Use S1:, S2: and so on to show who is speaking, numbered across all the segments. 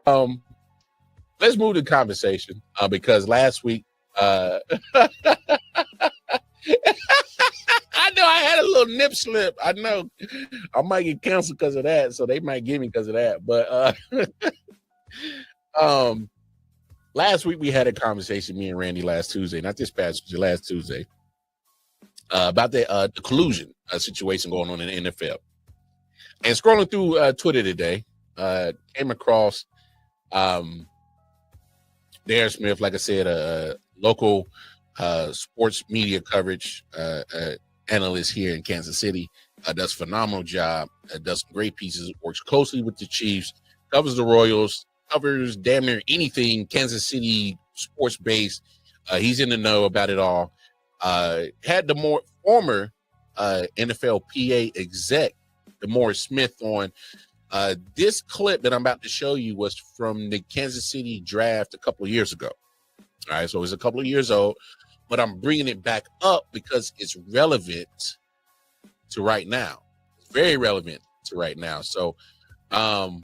S1: Um, let's move the conversation because last week, I know I had a little nip slip. I know I might get canceled because of that, so they might get me because of that. But last week we had a conversation, me and Randy, last Tuesday, not this past Tuesday, last Tuesday, about the collusion situation going on in the NFL. And scrolling through Twitter today, came across Darren Smith, like I said, local sports media coverage analyst here in Kansas City. Does a phenomenal job, does some great pieces, works closely with the Chiefs, covers the Royals, covers damn near anything Kansas City sports based. He's in the know about it all. Had the former NFL PA exec, DeMaurice Smith, on. This clip that I'm about to show you was from the Kansas City draft a couple of years ago. All right, so it was a couple of years old, but I'm bringing it back up because it's relevant to right now. It's very relevant to right now. So we're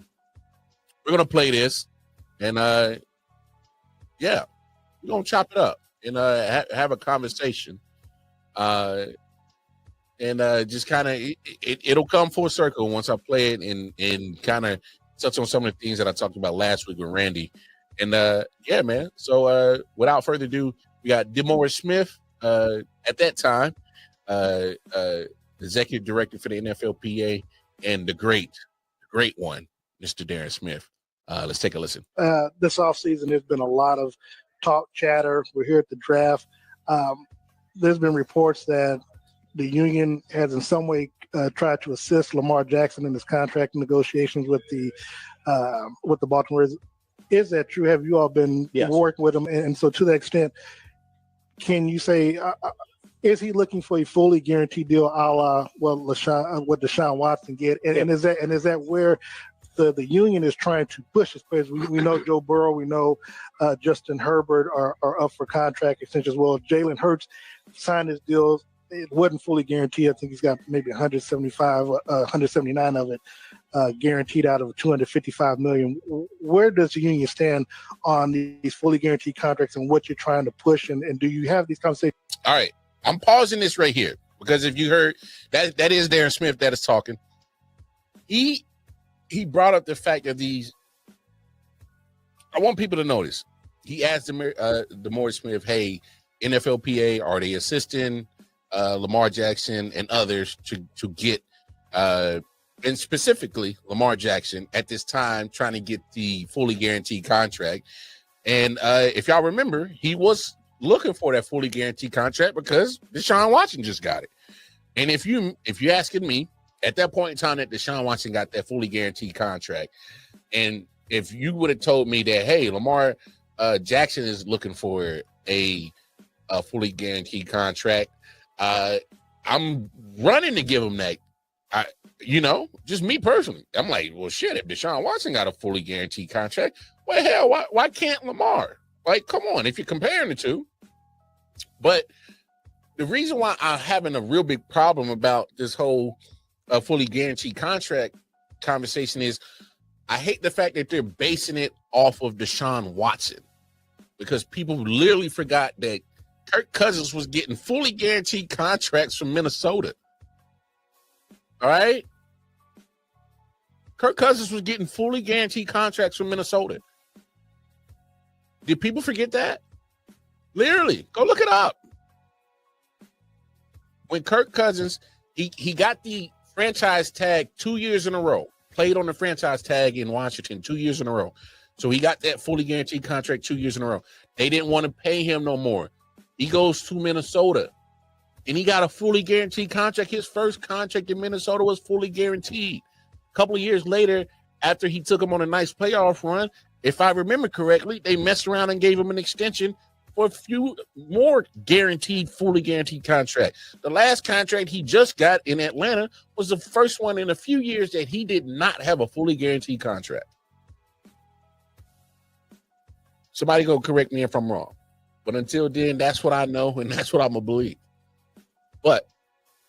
S1: going to play this, and yeah, we're going to chop it up and have a conversation. And just kind of it'll come full circle once I play it and kind of touch on some of the things that I talked about last week with Randy. And yeah, man. So without further ado, we got DeMaurice Smith at that time, executive director for the NFLPA, and the great one, Mr. Darren Smith. Let's take a listen.
S2: This offseason, there's been a lot of talk, chatter. We're here at the draft. There's been reports that the union has in some way tried to assist Lamar Jackson in his contract negotiations with the Baltimore. Is that true? Have you all been working with him? And so to that extent, can you say, is he looking for a fully guaranteed deal a la what Deshaun Watson get? And is that where the union is trying to push his players? We know Joe Burrow, we know Justin Herbert are up for contract extension as well. Jalen Hurts signed his deals. It wasn't fully guaranteed. I think he's got maybe 179 of it guaranteed out of 255 million. Where does the union stand on these fully guaranteed contracts and what you're trying to push? And do you have these conversations?
S1: All right. I'm pausing this right here because if you heard that is Darren Smith that is talking. He brought up the fact of these. I want people to notice. He asked DeMaurice Smith, hey, NFLPA, are they assisting Lamar Jackson and others to get and specifically Lamar Jackson at this time trying to get the fully guaranteed contract? And if y'all remember, he was looking for that fully guaranteed contract because Deshaun Watson just got it. And if you're asking me, at that point in time that Deshaun Watson got that fully guaranteed contract, and if you would have told me that, hey, Lamar Jackson is looking for a fully guaranteed contract, I'm running to give him that. Just me personally, I'm like, well, shit, if Deshaun Watson got a fully guaranteed contract, well, hell, why can't Lamar? Like, come on, if you're comparing the two. But the reason why I'm having a real big problem about this whole fully guaranteed contract conversation is I hate the fact that they're basing it off of Deshaun Watson, because people literally forgot that Kirk Cousins was getting fully guaranteed contracts from Minnesota. All right? Kirk Cousins was getting fully guaranteed contracts from Minnesota. Did people forget that? Literally, go look it up. When Kirk Cousins, he got the franchise tag 2 years in a row, played on the franchise tag in Washington 2 years in a row. So he got that fully guaranteed contract 2 years in a row. They didn't want to pay him no more. He goes to Minnesota, and he got a fully guaranteed contract. His first contract in Minnesota was fully guaranteed. A couple of years later, after he took him on a nice playoff run, if I remember correctly, they messed around and gave him an extension for a few more fully guaranteed contract. The last contract he just got in Atlanta was the first one in a few years that he did not have a fully guaranteed contract. Somebody go correct me if I'm wrong. But until then, that's what I know, and that's what I'm going to believe. But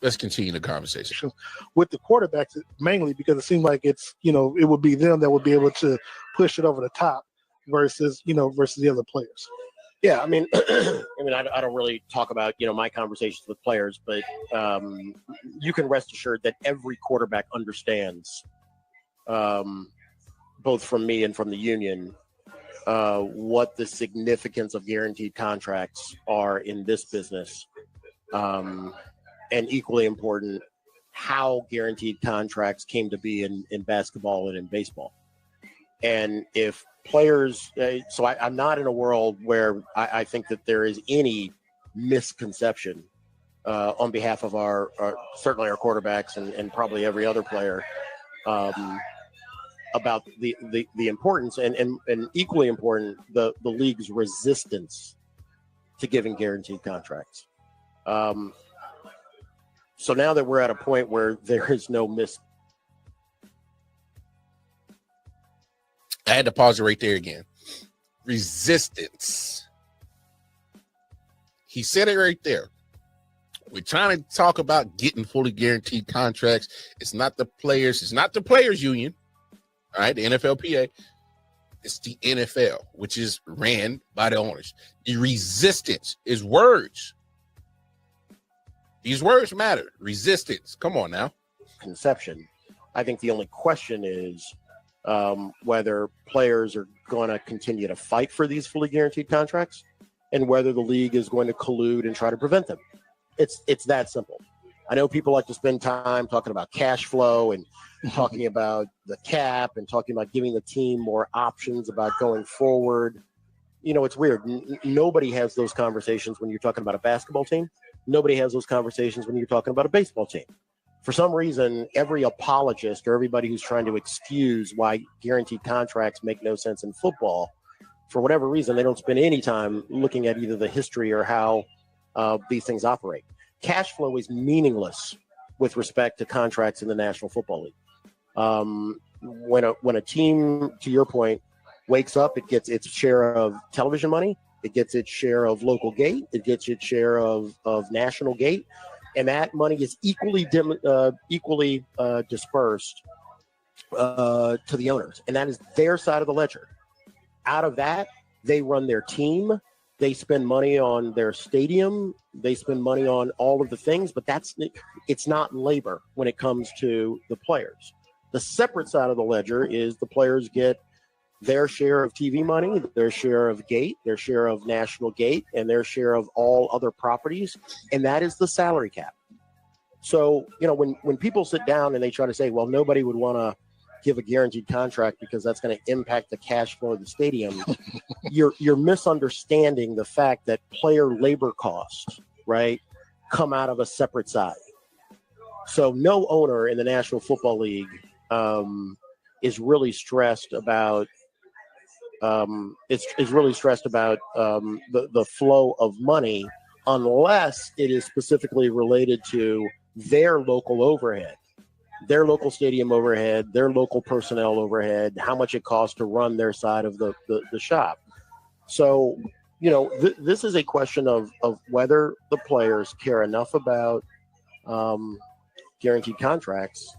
S1: Let's continue the conversation.
S2: With the quarterbacks, mainly because it seemed like it's, it would be them that would be able to push it over the top versus the other players.
S3: Yeah, I mean, I don't really talk about my conversations with players, but you can rest assured that every quarterback understands, both from me and from the union, what the significance of guaranteed contracts are in this business, and equally important, how guaranteed contracts came to be in basketball and in baseball. And if players, so I'm not in a world where I think that there is any misconception on behalf of our certainly our quarterbacks and probably every other player about the importance and equally important, the league's resistance to giving guaranteed contracts. So now that we're at a point where there is no
S1: I had to pause it right there again. Resistance. He said it right there. We're trying to talk about getting fully guaranteed contracts. It's not the players. It's not the players union. All right, the NFLPA. It's the NFL, which is ran by the owners. The resistance is words. These words matter. Resistance. Come on now.
S3: Conception. I think the only question is whether players are going to continue to fight for these fully guaranteed contracts and whether the league is going to collude and try to prevent them. It's that simple. I know people like to spend time talking about cash flow and talking about the cap and talking about giving the team more options about going forward. It's weird. Nobody has those conversations when you're talking about a basketball team. Nobody has those conversations when you're talking about a baseball team. For some reason, every apologist or everybody who's trying to excuse why guaranteed contracts make no sense in football, for whatever reason, they don't spend any time looking at either the history or how these things operate. Cash flow is meaningless with respect to contracts in the National Football League. When a team, to your point, wakes up, it gets its share of television money, it gets its share of local gate, it gets its share of national gate. And that money is equally dispersed to the owners. And that is their side of the ledger. Out of that, they run their team. They spend money on their stadium. They spend money on all of the things. But it's not labor when it comes to the players. The separate side of the ledger is the players get their share of TV money, their share of gate, their share of national gate, and their share of all other properties. And that is the salary cap. So, when people sit down and they try to say, well, nobody would want to give a guaranteed contract because that's going to impact the cash flow of the stadium, you're misunderstanding the fact that player labor costs, right, come out of a separate side. So no owner in the National Football League is really stressed about is really stressed about the flow of money unless it is specifically related to their local overhead, their local stadium overhead, their local personnel overhead, how much it costs to run their side of the shop. So, this is a question of whether the players care enough about guaranteed contracts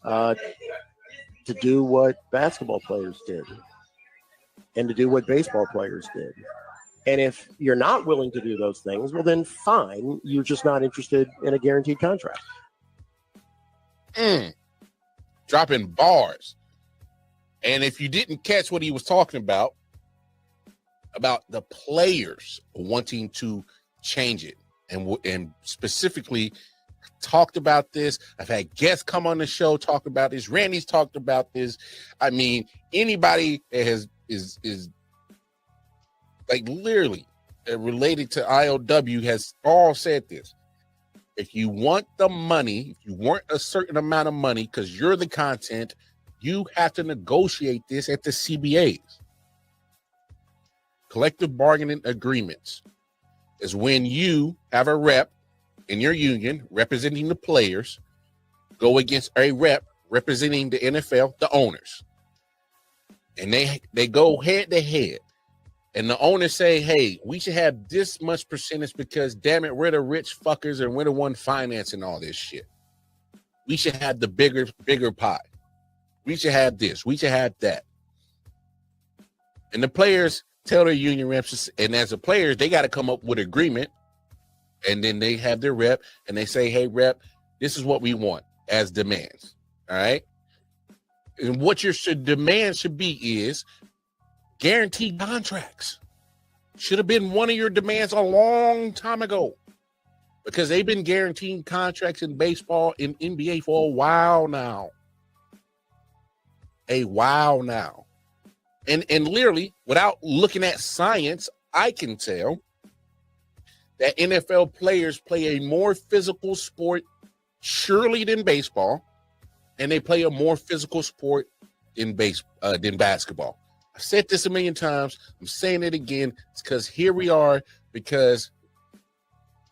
S3: to do what basketball players did and to do what baseball players did. And if you're not willing to do those things, well, then fine. You're just not interested in a guaranteed contract.
S1: Dropping bars. And if you didn't catch what he was talking about the players wanting to change it and specifically talked about this. I've had guests come on the show talk about this. Randy's talked about this. I mean, anybody that is like literally related to IOW has all said this. If you want the money, if you want a certain amount of money because you're the content, you have to negotiate this at the CBAs. Collective bargaining agreements is when you have a rep in your union representing the players go against a rep representing the NFL, the owners. And they go head to head. and the owners say, hey, we should have this much percentage because, damn it, we're the rich fuckers and we're the one financing all this shit. We should have the bigger pie. We should have this. We should have that. And the players tell their union reps, and as the players, they got to come up with agreement. And then they have their rep, and they say, hey, rep, this is what we want as demands. All right? And what your demand should be is guaranteed contracts. Should have been one of your demands a long time ago, because they've been guaranteeing contracts in baseball and NBA for a while now. And literally, without looking at science, I can tell that NFL players play a more physical sport surely than baseball, and they play a more physical sport than basketball. I've said this a million times. I'm saying it again. It's because here we are, because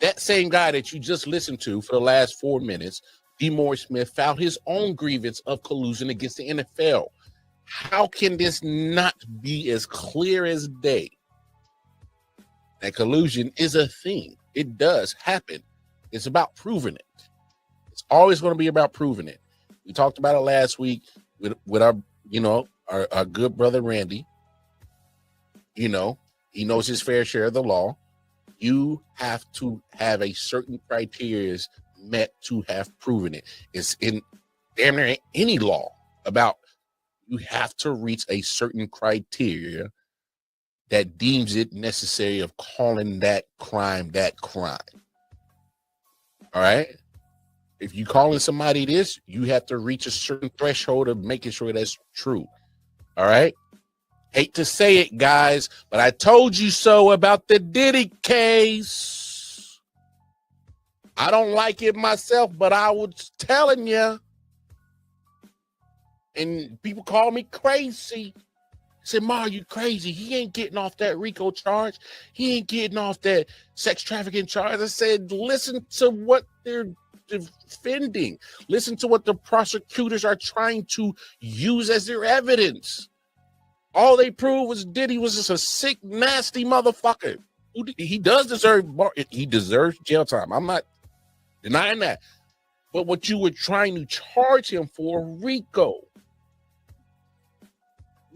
S1: that same guy that you just listened to for the last 4 minutes, DeMaurice Smith, filed his own grievance of collusion against the NFL. How can this not be as clear as day? That collusion is a thing. It does happen. It's about proving it. It's always going to be about proving it. We talked about it last week with our, our good brother Randy. He knows his fair share of the law. You have to have a certain criteria met to have proven it. It's in damn near any law about you have to reach a certain criteria that deems it necessary of calling that crime. All right? If you calling somebody this, you have to reach a certain threshold of making sure that's true. All right? Hate to say it, guys, but I told you so about the Diddy case. I don't like it myself, but I was telling you. And people call me crazy. Said, Ma, you crazy. He ain't getting off that RICO charge. He ain't getting off that sex trafficking charge. I said, listen to what they're defending. Listen to what the prosecutors are trying to use as their evidence. All they proved was Diddy was just a sick, nasty motherfucker. He deserves jail time. I'm not denying that. But what you were trying to charge him for, RICO.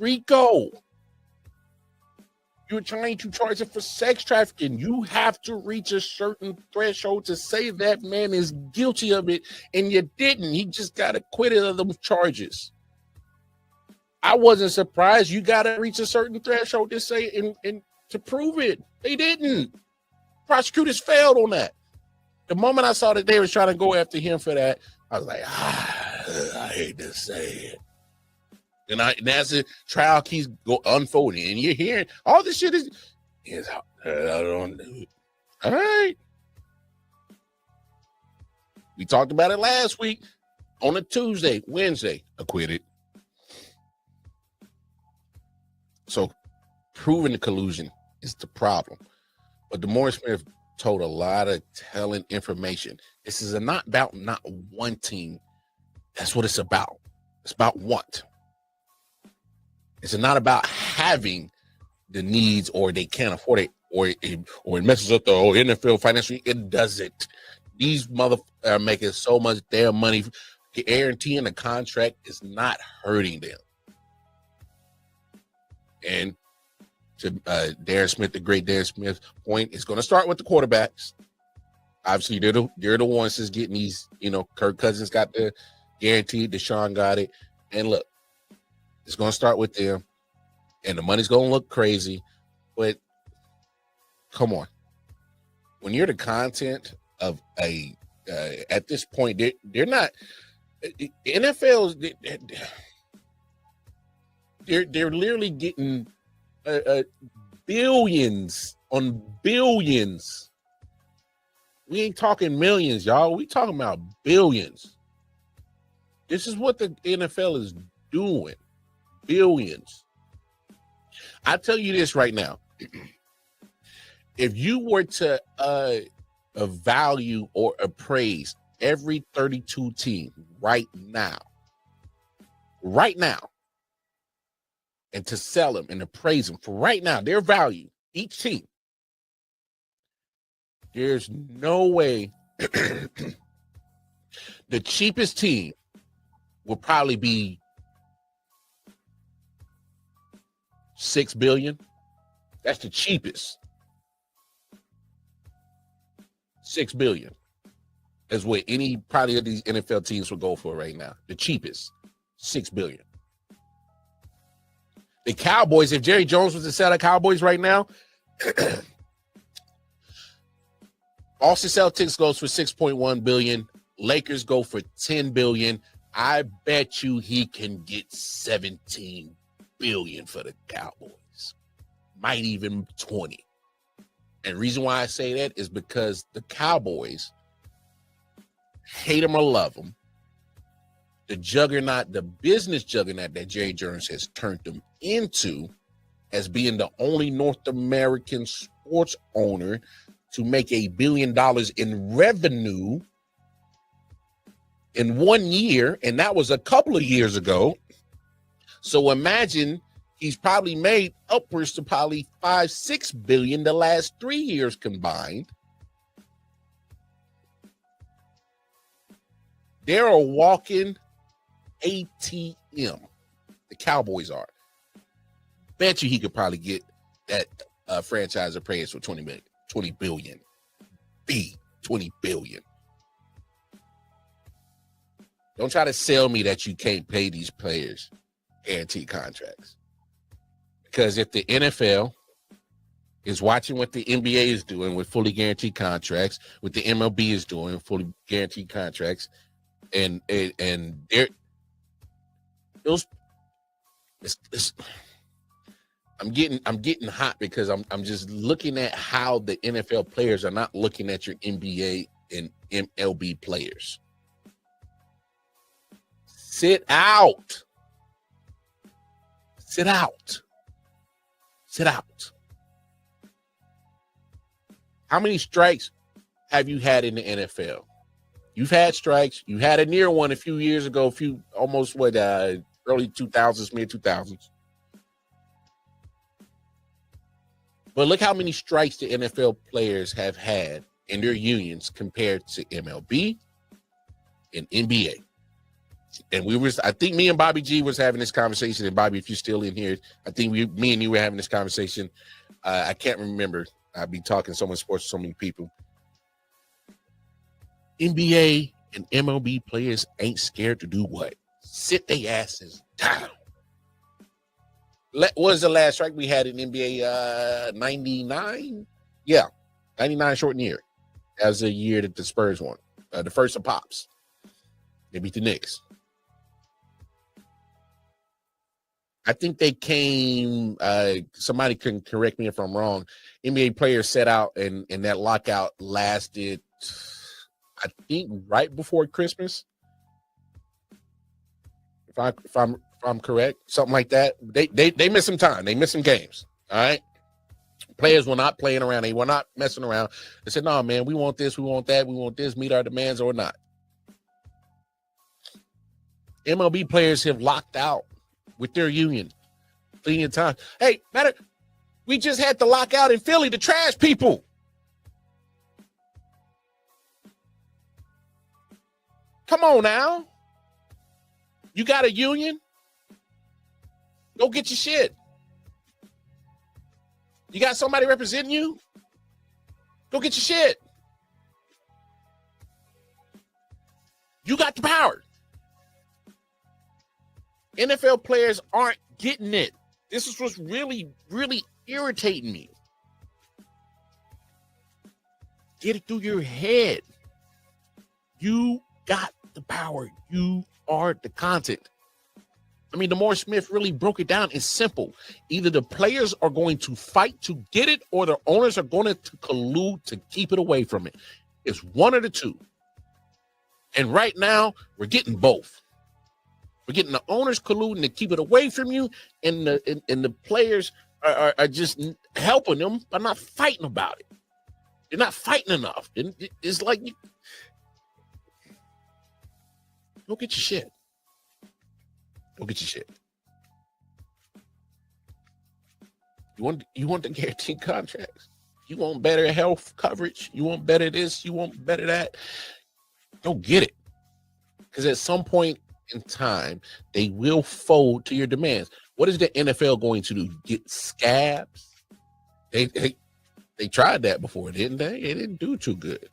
S1: You were trying to charge him for sex trafficking. You have to reach a certain threshold to say that man is guilty of it, and you didn't. He just got acquitted of those charges. I wasn't surprised. You got to reach a certain threshold to say and to prove it. They didn't. Prosecutors failed on that. The moment I saw that they was trying to go after him for that, I was like, I hate to say it. And as the trial keeps unfolding, and you're hearing all this shit is all right. We talked about it last week on a Tuesday, Wednesday, acquitted. So proving the collusion is the problem. But DeMaurice Smith told a lot of telling information. This is not about not wanting. That's what it's about. It's about want. It's not about having the needs or they can't afford it or it messes up the whole NFL financially. It doesn't. These motherfuckers are making so much damn money. Guaranteeing the contract is not hurting them. And to Darren Smith, the great Darren Smith point, it's going to start with the quarterbacks. Obviously, they're the ones that's getting these. Kirk Cousins got the guarantee. Deshaun got it. And look, it's going to start with them, and the money's going to look crazy. But come on, when you're the content of a at this point, they're not NFL. They're literally getting billions on billions. We ain't talking millions, y'all. We talking about billions. This is what the NFL is doing. Billions. I tell you this right now. If you were to value or appraise every 32 team right now, and to sell them and to praise them for right now, their value, each team, there's no way the cheapest team will probably be $6 billion. That's the cheapest. $6 billion is what any probably of these NFL teams would go for right now. The cheapest, $6 billion. The Cowboys, if Jerry Jones was to sell the Cowboys right now, Boston Celtics goes for $6.1 billion. Lakers go for $10 billion. I bet you he can get $17 billion for the Cowboys. Might even 20. And the reason why I say that is because the Cowboys, hate them or love them, the juggernaut, the business juggernaut that Jerry Jones has turned them into as being the only North American sports owner to make $1 billion in revenue in 1 year, and that was a couple of years ago. So imagine he's probably made upwards to probably $5-6 billion the last 3 years combined. They're a walking ATM. The Cowboys are. Bet you he could probably get that franchise appraised for $20 billion. 20 billion. Don't try to sell me that you can't pay these players guaranteed contracts. Because if the NFL is watching what the NBA is doing with fully guaranteed contracts, what the MLB is doing fully guaranteed contracts, and they're those. I'm getting hot because I'm just looking at how the NFL players are not looking at your NBA and MLB players. Sit out. Sit out. Sit out. How many strikes have you had in the NFL? You've had strikes. You had a near one a few years ago, early 2000s, mid 2000s. But look how many strikes the NFL players have had in their unions compared to MLB and NBA. And I think me and Bobby G was having this conversation. And Bobby, if you're still in here, I think me and you were having this conversation. I can't remember. I've been talking so much sports to so many people. NBA and MLB players ain't scared to do what? Sit their asses down. What was the last strike we had in NBA? 99? Yeah, 99 shortened year. That was the year that the Spurs won. The first of Pops. They beat the Knicks. I think they came, somebody can correct me if I'm wrong. NBA players set out and that lockout lasted, I think, right before Christmas. If I'm correct, something like that. They missed some time. They missed some games. All right. Players were not playing around. They were not messing around. They said, no, man, we want this, we want that, we want this, meet our demands or not. MLB players have locked out with their union plenty of time. Hey, we just had to lock out in Philly to trash people. Come on now. You got a union? Go get your shit. You got somebody representing you? Go get your shit. You got the power. NFL players aren't getting it. This is what's really, really irritating me. Get it through your head. You got the power. You are the content. I mean, DeMar Smith really broke it down. It's simple. Either the players are going to fight to get it or the owners are going to collude to keep it away from it. It's one of the two. And right now, we're getting both. We're getting the owners colluding to keep it away from you, and the players are just helping them by not fighting about it. They're not fighting enough. It's like, go get your shit. Go get your shit. You want the guaranteed contracts. You want better health coverage. You want better this. You want better that. Go get it. Because at some point in time, they will fold to your demands. What is the NFL going to do? Get scabs? They tried that before, didn't they? It didn't do too good.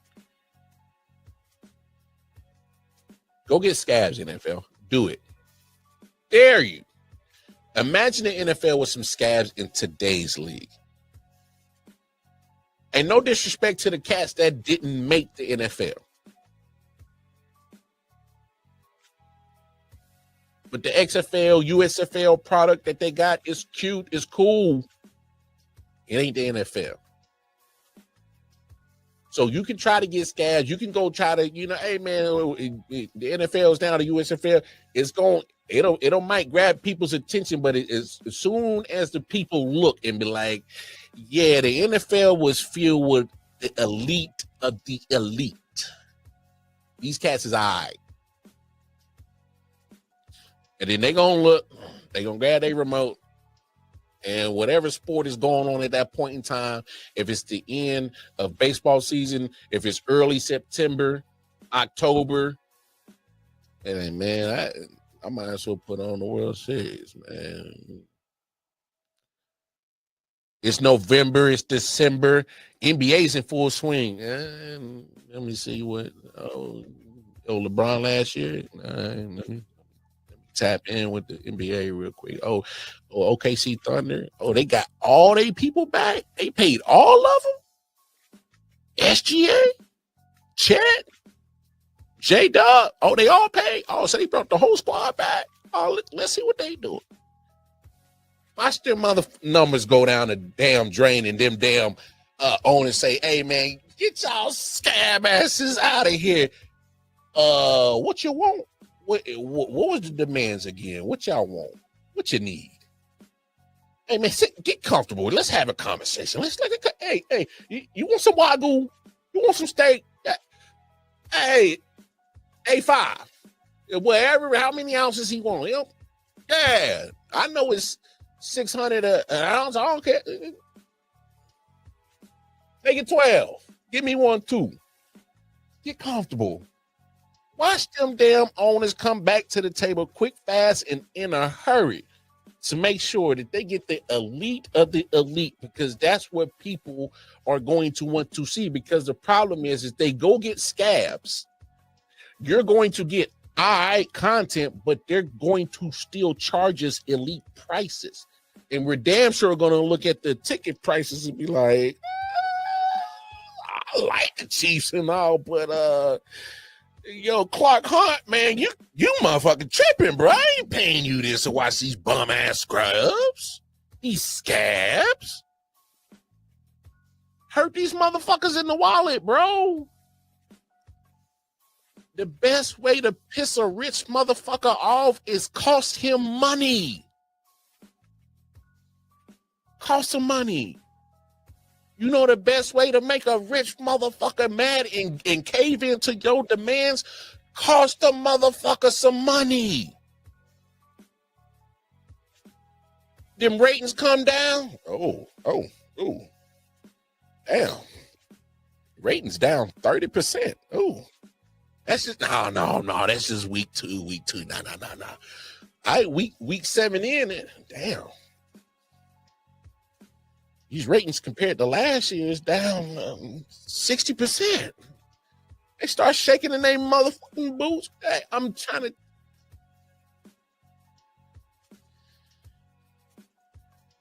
S1: Go get scabs, NFL. Do it. Dare you. Imagine the NFL with some scabs in today's league. And no disrespect to the cats that didn't make the NFL. But the XFL, USFL product that they got is cute, is cool. It ain't the NFL. So you can try to get scabs. You can go try to, hey man, the NFL is down to USFL. It's going, it'll might grab people's attention, but as soon as the people look and be like, yeah, the NFL was filled with the elite of the elite. These cats is all right. And then they're going to look, they're going to grab their remote, and whatever sport is going on at that point in time, if it's the end of baseball season, if it's early September, October, and then, man, I might as well put on the World Series, man. It's November, it's December, NBA's in full swing. Let me see what, LeBron last year. Let me tap in with the NBA real quick. OKC Thunder. They got all their people back. They paid all of them. SGA, Chet, J-Dub. They all paid. So they brought the whole squad back. Let's see what they do. Watch their mother numbers go down the damn drain, and them damn owners say, hey man, get y'all scab asses out of here. What you want? What was the demands again? What y'all want? What you need? Hey man, get comfortable. Let's have a conversation. Hey, you want some wagyu? You want some steak? Hey, A5. Whatever, how many ounces he want? Yeah, I know it's 600 an ounce. I don't care. Make it 12. Give me one too. Get comfortable. Watch them damn owners come back to the table quick, fast, and in a hurry to make sure that they get the elite of the elite, because that's what people are going to want to see. Because the problem is they go get scabs. You're going to get content, but they're going to still charge us elite prices. And we're damn sure going to look at the ticket prices and be like, I like the Chiefs and all, but Clark Hunt, man, you motherfucking tripping, bro. I ain't paying you this to watch these bum ass scrubs, these scabs. Hurt these motherfuckers in the wallet, bro. The best way to piss a rich motherfucker off is cost him money. Cost him money. You know the best way to make a rich motherfucker mad and cave into your demands? Cost the motherfucker some money. Them ratings come down. Oh. Damn. Ratings down 30%. Oh. That's just no. That's just week two. No. Week 7 in. Damn. These ratings compared to last year is down 60%. They start shaking in their motherfucking boots. Hey, I'm trying to.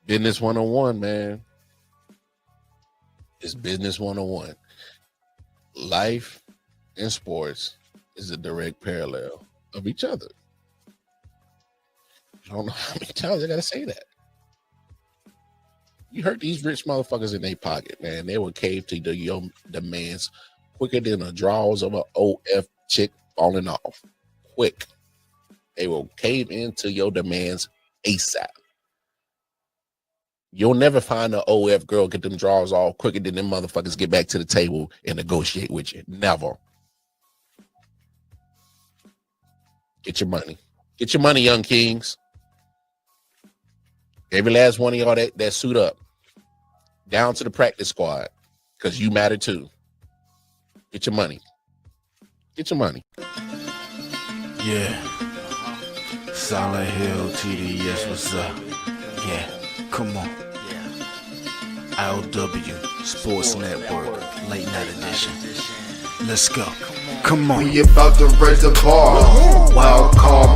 S1: Business 101, man. It's business 101. Life and sports is a direct parallel of each other. I don't know how many times I gotta say that. You hurt these rich motherfuckers in their pocket, man. They will cave to your demands quicker than the draws of an OF chick falling off. Quick. They will cave into your demands ASAP. You'll never find an OF girl get them draws off quicker than them motherfuckers get back to the table and negotiate with you. Never. Get your money. Get your money, young kings. Every last one of y'all that suit up. down to the practice squad, because you matter too. Get your money. Get your money.
S4: Yeah. Solid Hill TD, yes, what's up? Yeah, come on. LW Sports Network, late night edition. Let's go. Come on.
S5: We about to raise the bar. Wild call.